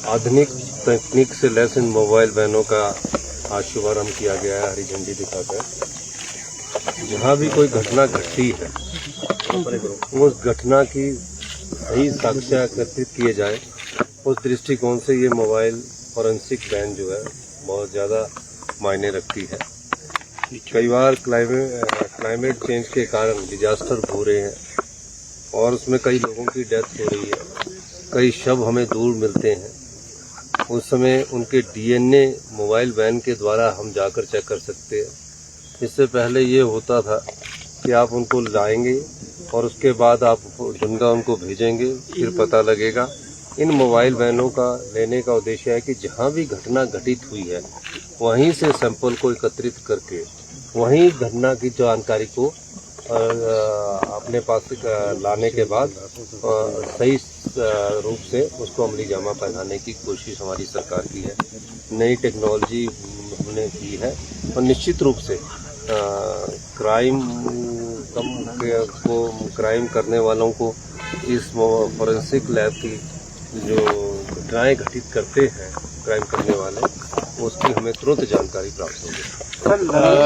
आधुनिक तकनीक से लैस इन मोबाइल वैनों का आज शुभारंभ किया गया है हरी झंडी दिखाकर। जहाँ भी कोई घटना घटती है उस घटना की सही साक्ष्यकृत किए जाए, उस दृष्टिकोण से ये मोबाइल फॉरेंसिक वैन जो है बहुत ज़्यादा मायने रखती है। कई बार क्लाइमेट चेंज के कारण डिजास्टर हो रहे हैं और उसमें कई लोगों की डेथ हो रही है, कई शव हमें दूर मिलते हैं। उस समय उनके डीएनए मोबाइल वैन के द्वारा हम जाकर चेक कर सकते हैं। इससे पहले ये होता था कि आप उनको लाएंगे और उसके बाद आप ढूंढा उनको भेजेंगे, फिर पता लगेगा। इन मोबाइल वैनों का लेने का उद्देश्य है कि जहाँ भी घटना घटित हुई है वहीं से सैंपल को एकत्रित करके वहीं घटना की जानकारी को अपने पास लाने के बाद सही रूप से उसको अमली जामा पहनाने की कोशिश हमारी सरकार की है। नई टेक्नोलॉजी हमने की है और निश्चित रूप से क्राइम करने वालों को इस फॉरेंसिक लैब की जो घटनाएं घटित करते हैं क्राइम करने वाले, उसकी हमें तुरंत जानकारी प्राप्त होगी। सर,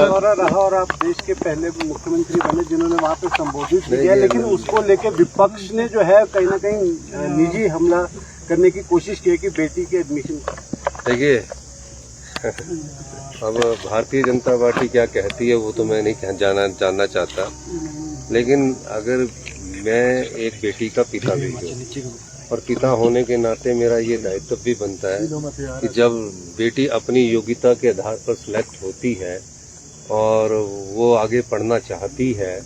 दौरा रहा और आप देश के पहले मुख्यमंत्री बने जिन्होंने वहाँ पे संबोधित किया, लेकिन उसको लेके विपक्ष ने जो है कहीं ना कहीं निजी हमला करने की कोशिश की है कि बेटी के एडमिशन। देखिए, अब भारतीय जनता पार्टी क्या कहती है वो तो मैं नहीं जानना चाहता, लेकिन अगर मैं एक बेटी का पिता भी हूँ और पिता होने के नाते मेरा ये दायित्व भी बनता है कि जब बेटी अपनी योग्यता के आधार पर सिलेक्ट होती है और वो आगे पढ़ना चाहती है,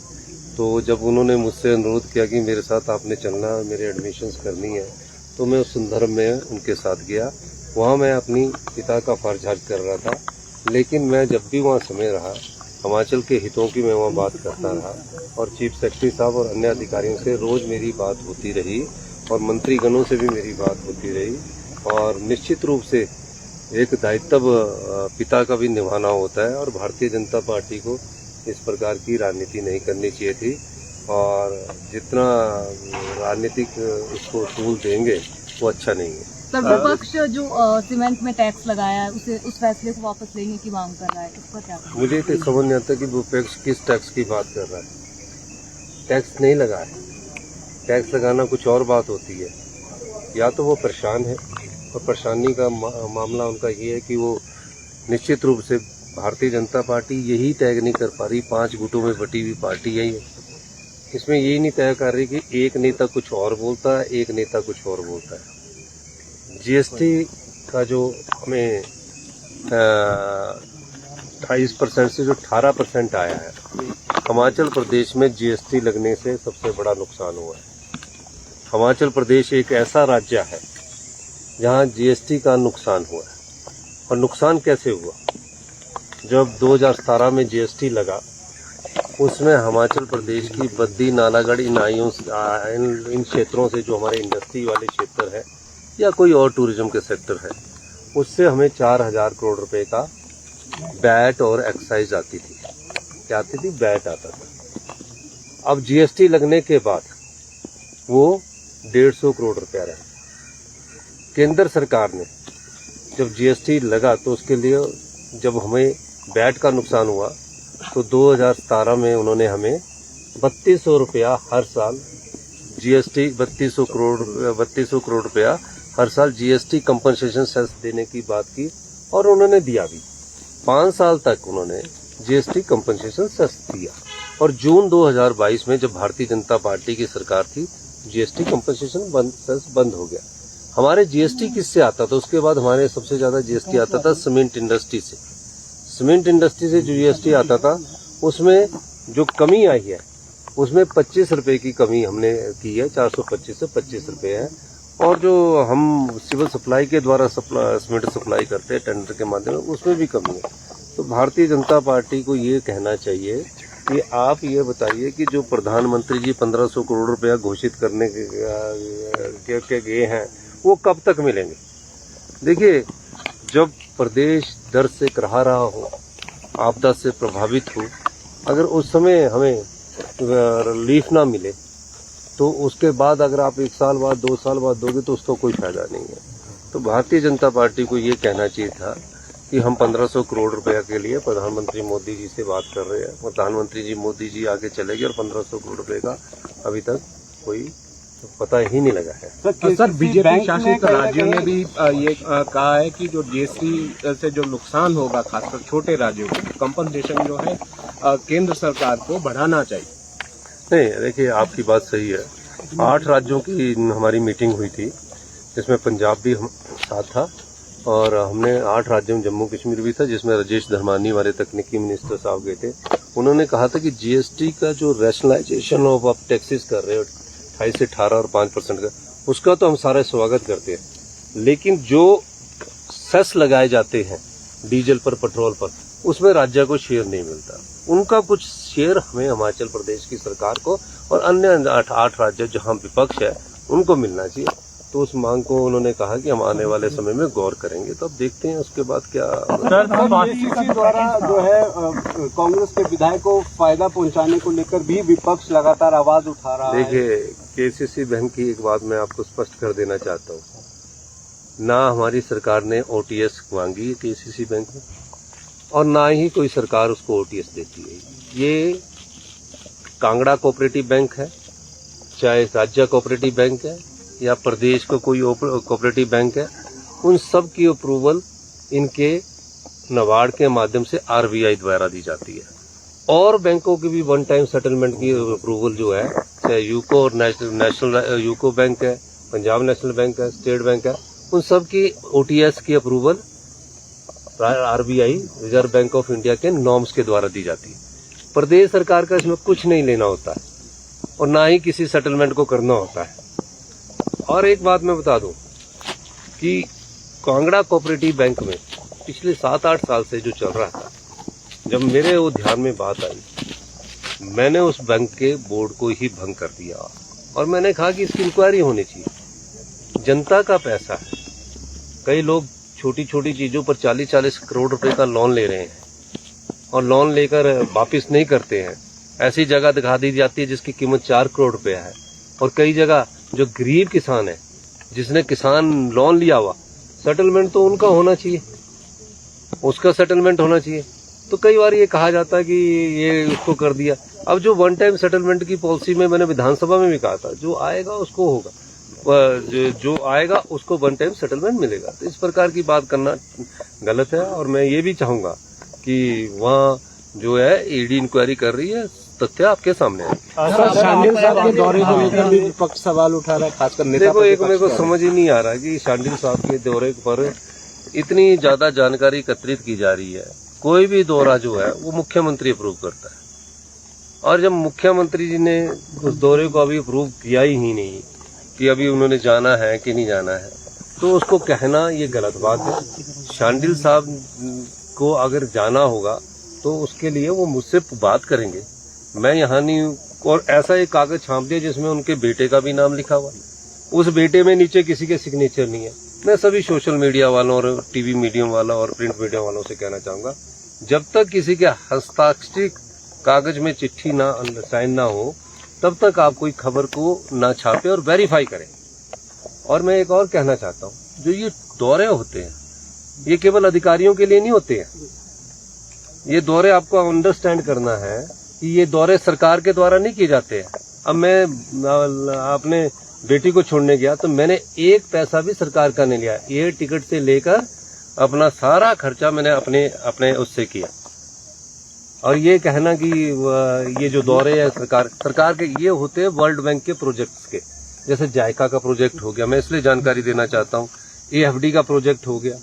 तो जब उन्होंने मुझसे अनुरोध किया कि मेरे साथ आपने चलना, मेरे एडमिशन्स करनी है, तो मैं उस संदर्भ में उनके साथ गया। वहाँ मैं अपनी पिता का फर्ज अदा कर रहा था, लेकिन मैं जब भी वहाँ समय रहा हिमाचल के हितों की मैं वहाँ बात करता रहा और चीफ सेक्रेटरी साहब और अन्य अधिकारियों से रोज मेरी बात होती रही और मंत्रीगणों से भी मेरी बात होती रही। और निश्चित रूप से एक दायित्व पिता का भी निभाना होता है और भारतीय जनता पार्टी को इस प्रकार की राजनीति नहीं करनी चाहिए थी और जितना राजनीतिक उसको टूल देंगे वो अच्छा नहीं है। सर, विपक्ष जो सीमेंट में टैक्स लगाया है उस फैसले को वापस लेने की मांग कर रहा है, इस पर क्या कहें? मुझे तो समझ नहीं आता कि विपक्ष किस टैक्स की बात कर रहा है। टैक्स नहीं लगा है, टैक्स लगाना कुछ और बात होती है। या तो वो परेशान है और परेशानी का मामला उनका ये है कि वो निश्चित रूप से भारतीय जनता पार्टी यही तय नहीं कर पा रही, 5 गुटों में बटी हुई पार्टी यही है। इसमें यही नहीं तय कर रही कि एक नेता कुछ और बोलता है, एक नेता कुछ और बोलता है। जीएसटी का जो हमें 28% से जो 18% आया है, हिमाचल प्रदेश में जीएसटी लगने से सबसे बड़ा नुकसान हुआ है। हिमाचल प्रदेश एक ऐसा राज्य है जहां जीएसटी का नुकसान हुआ है। और नुकसान कैसे हुआ? जब 2017 में जीएसटी लगा, उसमें हिमाचल प्रदेश की बद्दी, नालागढ़, इन क्षेत्रों से जो हमारे इंडस्ट्री वाले क्षेत्र है या कोई और टूरिज्म के सेक्टर है, उससे हमें 4000 करोड़ रुपए का वैट और एक्साइज आती थी। क्या आती थी? वैट आता था। अब जीएसटी लगने के बाद वो 150 करोड़ रुपया रहा। केंद्र सरकार ने जब जीएसटी लगा तो उसके लिए जब हमें वैट का नुकसान हुआ तो 2017 में उन्होंने हमें 3200 रुपया हर साल जीएसटी 3200 करोड़ रुपया हर साल जीएसटी कंपनसेशन सेस देने की बात की और उन्होंने दिया भी। 5 साल तक उन्होंने जीएसटी कंपनसेशन सेस दिया और जून 2022 में जब भारतीय जनता पार्टी की सरकार थी, जीएसटी कंपनसेशन सेस बंद हो गया। हमारे जीएसटी किससे आता था? उसके बाद हमारे सबसे ज्यादा जीएसटी आता था सीमेंट इंडस्ट्री से। सीमेंट इंडस्ट्री से जो जीएसटी आता था उसमें जो कमी आई है उसमें 25 रुपए की कमी हमने की है, 425 से 25 रुपए है। और जो हम सिविल सप्लाई के द्वारा सीमेंट सप्लाई करते हैं टेंडर के माध्यम से, उसमें भी कमी है। तो भारतीय जनता पार्टी को ये कहना चाहिए कि आप ये बताइए कि जो प्रधानमंत्री जी 1500 करोड़ रुपया घोषित करने के गए हैं वो कब तक मिलेंगे? देखिए, जब प्रदेश दर्द से कराह रहा हो, आपदा से प्रभावित हो, अगर उस समय हमें रिलीफ ना मिले तो उसके बाद अगर आप 1 साल बाद 2 साल बाद दोगे तो उसका कोई फायदा नहीं है। तो भारतीय जनता पार्टी को ये कहना चाहिए था कि हम 1500 करोड़ रुपया के लिए प्रधानमंत्री मोदी जी से बात कर रहे हैं। प्रधानमंत्री जी मोदी जी आगे चले गए और 1500 करोड़ रुपए का अभी तक कोई पता ही नहीं लगा है। सर बीजेपी शासित राज्यों ने भी ये कहा है कि जो जीएसटी से जो नुकसान होगा खासकर छोटे राज्यों को कंपनसेशन जो है केंद्र सरकार को बढ़ाना चाहिए। नहीं, देखिए आपकी बात सही है। 8 राज्यों की हमारी मीटिंग हुई थी जिसमें पंजाब भी साथ था और हमने 8 राज्यों में जम्मू कश्मीर भी था जिसमें राजेश धर्मानी हमारे तकनीकी मिनिस्टर साहब गए थे। उन्होंने कहा था कि जीएसटी का जो रैशनलाइजेशन ऑफ आप टैक्सेस कर रहे हो 28 से 18 और 5% का, उसका तो हम सारा स्वागत करते हैं, लेकिन जो सेस लगाए जाते हैं डीजल पर पेट्रोल पर उसमें राज्य को शेयर नहीं मिलता। उनका कुछ शेयर हमें हिमाचल प्रदेश की सरकार को और अन्य 8 राज्य जहां विपक्ष है उनको मिलना चाहिए। तो उस मांग को उन्होंने कहा कि हम आने वाले समय में गौर करेंगे। तो अब देखते हैं उसके बाद क्या। केसीसी द्वारा जो है कांग्रेस के विधायक को फायदा पहुंचाने को लेकर भी विपक्ष लगातार आवाज उठा रहा है। देखिए केसीसी बैंक की एक बात मैं आपको स्पष्ट कर देना चाहता हूँ, ना हमारी सरकार ने ओटीएस मांगी है केसीसी बैंक में और ना ही कोई सरकार उसको ओटीएस देती है। ये कांगड़ा कोऑपरेटिव बैंक है, चाहे राज्य कोऑपरेटिव बैंक है या प्रदेश का कोई कोऑपरेटिव बैंक है, उन सब की अप्रूवल इनके नाबार्ड के माध्यम से आरबीआई द्वारा दी जाती है। और बैंकों की भी वन टाइम सेटलमेंट की अप्रूवल जो है, चाहे यूको और नेशनल यूको बैंक है, पंजाब नेशनल बैंक है, स्टेट बैंक है, उन सब की ओटीएस की approval RBI reserve bank of India के नॉर्म्स के द्वारा दी जाती है। प्रदेश सरकार का इसमें कुछ नहीं लेना होता है और ना ही किसी सेटलमेंट को करना होता है। और एक बात मैं बता दूं कि कांगड़ा कोऑपरेटिव बैंक में पिछले 7-8 साल से जो चल रहा था, जब मेरे वो ध्यान में बात आई, मैंने उस बैंक के बोर्ड को ही भंग कर दिया और मैंने कहा कि इसकी इंक्वायरी होनी चाहिए। जनता का पैसा है, कई लोग छोटी छोटी चीजों पर 40-40 करोड़ रुपए का लोन ले रहे हैं और लोन लेकर वापस नहीं करते हैं। ऐसी जगह दिखा दी जाती है जिसकी कीमत 4 करोड़ रुपया है और कई जगह जो गरीब किसान है, जिसने किसान लोन लिया हुआ, सेटलमेंट तो उनका होना चाहिए, उसका सेटलमेंट होना चाहिए। तो कई बार ये कहा जाता है कि ये उसको कर दिया। अब जो वन टाइम सेटलमेंट की पॉलिसी में मैंने विधानसभा में भी कहा था, जो आएगा उसको होगा, जो आएगा उसको वन टाइम सेटलमेंट मिलेगा। तो इस प्रकार की बात करना गलत है और मैं ये भी चाहूंगा कि वहाँ जो है ईडी इंक्वायरी कर रही है, तथ्य आपके सामने है। शांडिल साहब के दौरे को लेकर भी विपक्ष सवाल उठा रहा है, खासकर नेता। देखो, एक मेरे को समझ ही नहीं आ रहा कि शांडिल साहब के दौरे पर इतनी ज्यादा जानकारी एकत्रित की जा रही है। कोई भी दौरा जो है वो मुख्यमंत्री अप्रूव करता है और जब मुख्यमंत्री जी ने उस दौरे को अभी अप्रूव किया ही नहीं कि अभी उन्होंने जाना है कि नहीं जाना है, तो उसको कहना ये गलत बात है। शांडिल साहब को अगर जाना होगा तो उसके लिए वो मुझसे बात करेंगे, मैं यहाँ नहीं हूँ। और ऐसा एक कागज छाप दिया जिसमें उनके बेटे का भी नाम लिखा हुआ, उस बेटे में नीचे किसी के सिग्नेचर नहीं है। मैं सभी सोशल मीडिया वालों और टीवी मीडियम वालों और प्रिंट मीडिया वालों से कहना चाहूंगा, जब तक किसी के हस्ताक्षरित कागज में चिट्ठी ना साइन ना हो, तब तक आप कोई खबर को ना छापे और वेरीफाई करें। और मैं एक और कहना चाहता हूँ, जो ये दौरे होते हैं ये केवल अधिकारियों के लिए नहीं होते हैं। ये दौरे आपको अंडरस्टैंड करना है कि ये दौरे सरकार के द्वारा नहीं किए जाते हैं। अब मैं अपने बेटी को छोड़ने गया तो मैंने 1 पैसा भी सरकार का नहीं लिया। एयर टिकट से लेकर अपना सारा खर्चा मैंने अपने उससे किया। और ये कहना कि ये जो दौरे है सरकार के, ये होते हैं वर्ल्ड बैंक के प्रोजेक्ट्स के, जैसे जायका का प्रोजेक्ट हो गया, मैं इसलिए जानकारी देना चाहता हूँ। AFD का प्रोजेक्ट हो गया,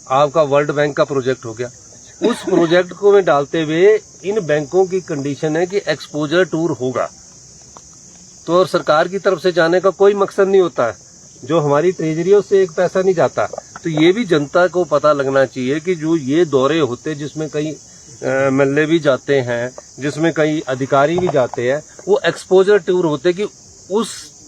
आपका वर्ल्ड बैंक का प्रोजेक्ट हो गया। उस प्रोजेक्ट को में डालते हुए इन बैंकों की कंडीशन है कि एक्सपोजर टूर होगा, तो और सरकार की तरफ से जाने का कोई मकसद नहीं होता है, जो हमारी ट्रेजरियों से 1 पैसा नहीं जाता। तो ये भी जनता को पता लगना चाहिए कि जो ये दौरे होते जिसमें कई MLA भी जाते हैं, जिसमें कई अधिकारी भी जाते हैं, वो एक्सपोजर टूर होते कि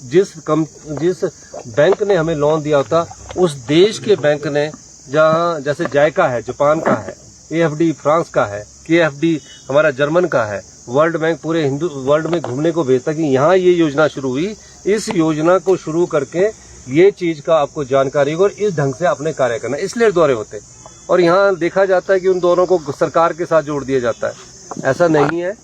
जिस बैंक ने हमें लोन दिया होता, उस देश के बैंक ने, जहाँ जैसे जायका है जापान का है, AFD फ्रांस का है, KFD हमारा जर्मन का है, वर्ल्ड बैंक पूरे हिंदू वर्ल्ड में घूमने को भेजता कि यहाँ ये योजना शुरू हुई, इस योजना को शुरू करके ये चीज का आपको जानकारी हो और इस ढंग से अपने कार्य करना, इसलिए दौरे होते हैं। और यहाँ देखा जाता है कि उन दोनों को सरकार के साथ जोड़ दिया जाता है। ऐसा नहीं है,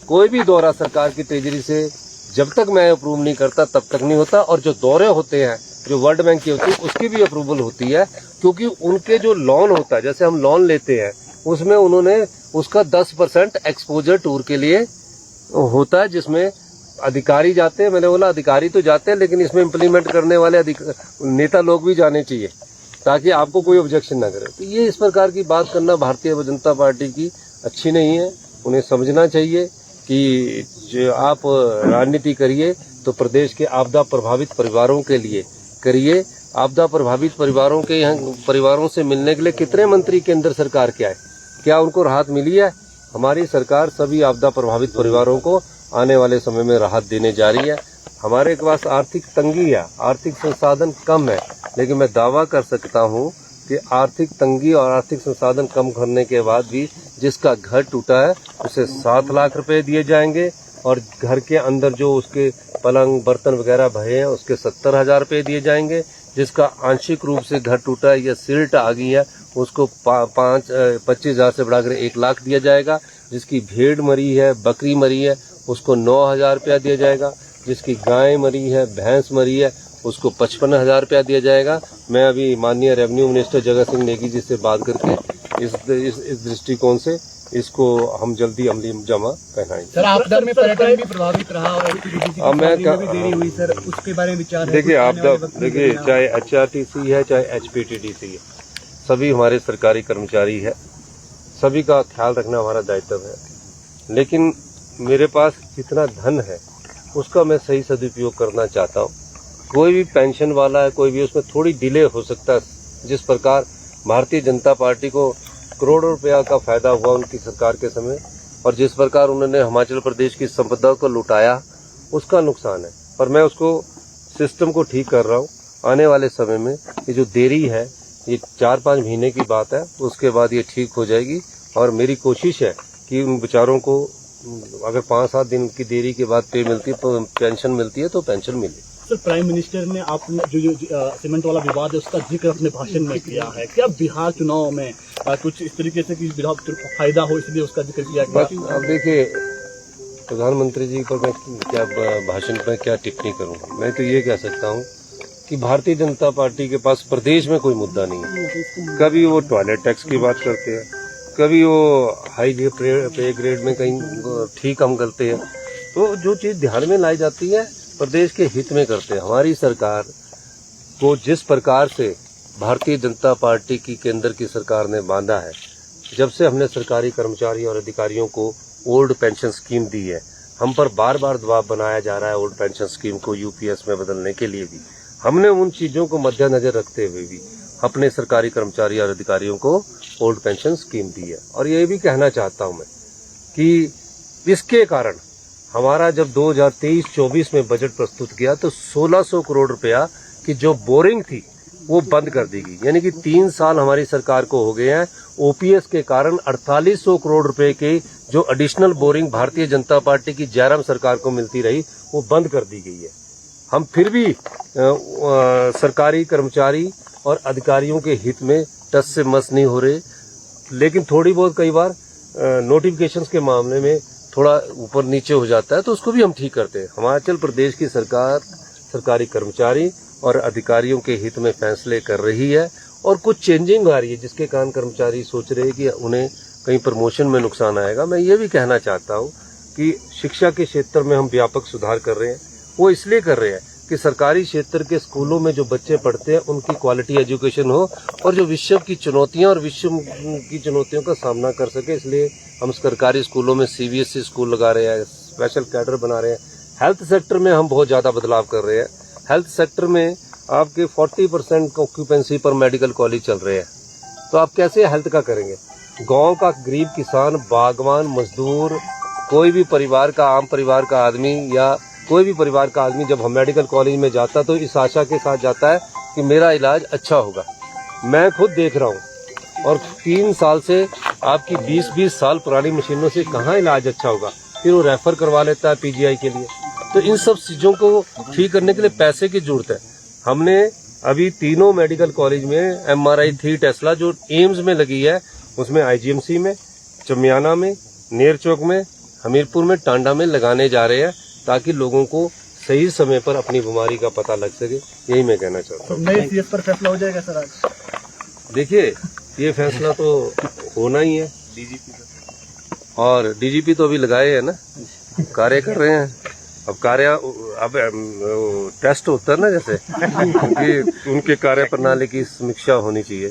कोई भी दौरा सरकार की ट्रेजरी से जब तक मैं अप्रूव नहीं करता तब तक नहीं होता। और जो दौरे होते हैं जो वर्ल्ड बैंक की होती है उसकी भी अप्रूवल होती है, क्योंकि उनके जो लोन होता है, जैसे हम लोन लेते हैं उसमें उन्होंने उसका 10% एक्सपोजर टूर के लिए होता है, जिसमें अधिकारी जाते हैं। मैंने बोला अधिकारी तो जाते हैं, लेकिन इसमें इम्प्लीमेंट करने वाले नेता लोग भी जाने चाहिए ताकि आपको कोई ऑब्जेक्शन ना करे। तो ये इस प्रकार की बात करना भारतीय जनता पार्टी की अच्छी नहीं है। उन्हें समझना चाहिए कि जो आप राजनीति करिए तो प्रदेश के आपदा प्रभावित परिवारों के लिए करिए। आपदा प्रभावित परिवारों के यहाँ परिवारों से मिलने के लिए कितने मंत्री केंद्र सरकार के आए, क्या उनको राहत मिली है? हमारी सरकार सभी आपदा प्रभावित परिवारों को आने वाले समय में राहत देने जा रही है। हमारे पास आर्थिक तंगी है, आर्थिक संसाधन कम है, लेकिन मैं दावा कर सकता हूं कि आर्थिक तंगी और आर्थिक संसाधन कम करने के बाद भी जिसका घर टूटा है उसे 7 लाख रुपए दिए जाएंगे, और घर के अंदर जो उसके पलंग बर्तन वगैरह भये हैं उसके 70,000 रुपए दिए जाएंगे। जिसका आंशिक रूप से घर टूटा है या सिल्ट आ गई है उसको 25,000 से बढ़ाकर 1 लाख दिया जाएगा। जिसकी भेड़ मरी है, बकरी मरी है, उसको 9,000 रुपया दिया जाएगा। जिसकी गाय मरी है, भैंस मरी है, उसको 55,000 रुपया दिया जाएगा। मैं अभी माननीय रेवेन्यू मिनिस्टर जगत सिंह नेगी जी से बात करके इस दृष्टिकोण से इसको हम जल्दी अमली जमा पहनाएंगे। सर, आपदा में पर्यटन भी प्रभावित रहा और भी देरी हुई सर, उसके बारे में विचार है? देखिए आपदा, देखिए चाहे HRTC है चाहे HPTDC है, सभी हमारे सरकारी कर्मचारी है, सभी का ख्याल रखना हमारा दायित्व है। लेकिन मेरे पास जितना धन है उसका मैं सही सदुपयोग करना चाहता हूँ। कोई भी पेंशन वाला है, कोई भी, उसमें थोड़ी डिले हो सकता है। जिस प्रकार भारतीय जनता पार्टी को करोड़ों रुपया का फायदा हुआ उनकी सरकार के समय, और जिस प्रकार उन्होंने हिमाचल प्रदेश की संपदा को लुटाया उसका नुकसान है। पर मैं उसको सिस्टम को ठीक कर रहा हूँ। आने वाले समय में ये जो देरी है ये 4-5 महीने की बात है, उसके बाद ये ठीक हो जाएगी। और मेरी कोशिश है कि उन बेचारों को अगर 5-7 दिन की देरी के बाद पेंशन मिलती है तो पेंशन मिले। सर, प्राइम मिनिस्टर ने आपने जो सीमेंट वाला विवाद है उसका जिक्र अपने भाषण में किया है। क्या बिहार चुनाव में कुछ इस तरीके से कि फायदा हो इसलिए उसका जिक्र किया गया? अब देखिए प्रधानमंत्री जी पर मैं क्या भाषण पर क्या टिप्पणी करूं। मैं तो ये कह सकता हूं कि भारतीय जनता पार्टी के पास प्रदेश में कोई मुद्दा नहीं है। कभी वो टॉयलेट टैक्स की बात करते हैं, कभी वो हाई पे ग्रेड में कहीं ठीक हम करते हैं। तो जो चीज ध्यान में लाई जाती है प्रदेश के हित में करते हैं। हमारी सरकार को जिस प्रकार से भारतीय जनता पार्टी की केंद्र की सरकार ने बांधा है, जब से हमने सरकारी कर्मचारी और अधिकारियों को ओल्ड पेंशन स्कीम दी है, हम पर बार बार दबाव बनाया जा रहा है ओल्ड पेंशन स्कीम को यूपीएस में बदलने के लिए भी। हमने उन चीजों को मद्देनजर रखते हुए भी अपने सरकारी कर्मचारी और अधिकारियों को ओल्ड पेंशन स्कीम दी है। और ये भी कहना चाहता हूं मैं कि इसके कारण हमारा जब 2023-24 में बजट प्रस्तुत किया तो 1600 करोड़ रुपया की जो बोरिंग थी वो बंद कर दी गई। यानी कि 3 साल हमारी सरकार को हो गए हैं। ओपीएस के कारण 4800 करोड़ रुपए के जो additional boring Bharatiya Janata party की जयराम सरकार को मिलती रही वो बंद कर दी गई है। हम फिर भी सरकारी कर्मचारी और अधिकारियों के हित में टस से मस नहीं हो रहे, लेकिन थोड़ी बहुत कई बार नोटिफिकेशंस के मामले में थोड़ा ऊपर नीचे हो जाता है, तो उसको भी हम ठीक करते हैं। हिमाचल प्रदेश की सरकार सरकारी कर्मचारी और अधिकारियों के हित में फैसले कर रही है, और कुछ चेंजिंग आ रही है जिसके कारण कर्मचारी सोच रहे हैं कि उन्हें कहीं प्रमोशन में नुकसान आएगा। मैं ये भी कहना चाहता हूँ कि शिक्षा के क्षेत्र में हम व्यापक सुधार कर रहे हैं। वो इसलिए कर रहे हैं कि सरकारी क्षेत्र के स्कूलों में जो बच्चे पढ़ते हैं उनकी क्वालिटी एजुकेशन हो, और जो विश्व की चुनौतियां और विश्व की चुनौतियों का सामना कर सके। इसलिए हम सरकारी स्कूलों में CBSE स्कूल लगा रहे हैं, स्पेशल कैडर बना रहे हैं। हेल्थ सेक्टर में हम बहुत ज्यादा बदलाव कर रहे हैं। हेल्थ सेक्टर में आपके 40% ऑक्यूपेंसी पर मेडिकल कॉलेज चल रहे हैं, तो आप कैसे हेल्थ का करेंगे? गांव का गरीब किसान, बागवान, मजदूर, कोई भी परिवार का, आम परिवार का आदमी या कोई भी परिवार का आदमी जब हम मेडिकल कॉलेज में जाता तो इस आशा के साथ जाता है कि मेरा इलाज अच्छा होगा। मैं खुद देख रहा हूँ, और 3 साल से आपकी 20-20 साल पुरानी मशीनों से कहाँ इलाज अच्छा होगा। फिर वो रेफर करवा लेता है पीजीआई के लिए। तो इन सब चीजों को ठीक करने के लिए पैसे की जरूरत है। हमने अभी तीनों मेडिकल कॉलेज में MRI 3 टेस्ला जो एम्स में लगी है, उसमें IGMC में, चमियाना में, नेर चौक में, हमीरपुर में, टांडा में लगाने जा रहे हैं, ताकि लोगों को सही समय पर अपनी बीमारी का पता लग सके। यही मैं कहना चाहता हूँ। नए CS पर फैसला हो जाएगा सर आज? देखिए, ये फैसला तो होना ही है। और DGP तो अभी लगाए हैं ना, कार्य कर रहे हैं। अब टेस्ट होता है ना, जैसे कि उनके कार्य प्रणाली की समीक्षा होनी चाहिए,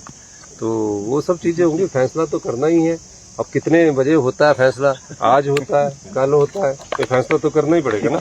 तो वो सब चीजें होंगी। फैसला तो करना ही है। अब कितने बजे होता है फैसला, आज होता है, कल होता है, तो फैसला तो करना ही पड़ेगा ना।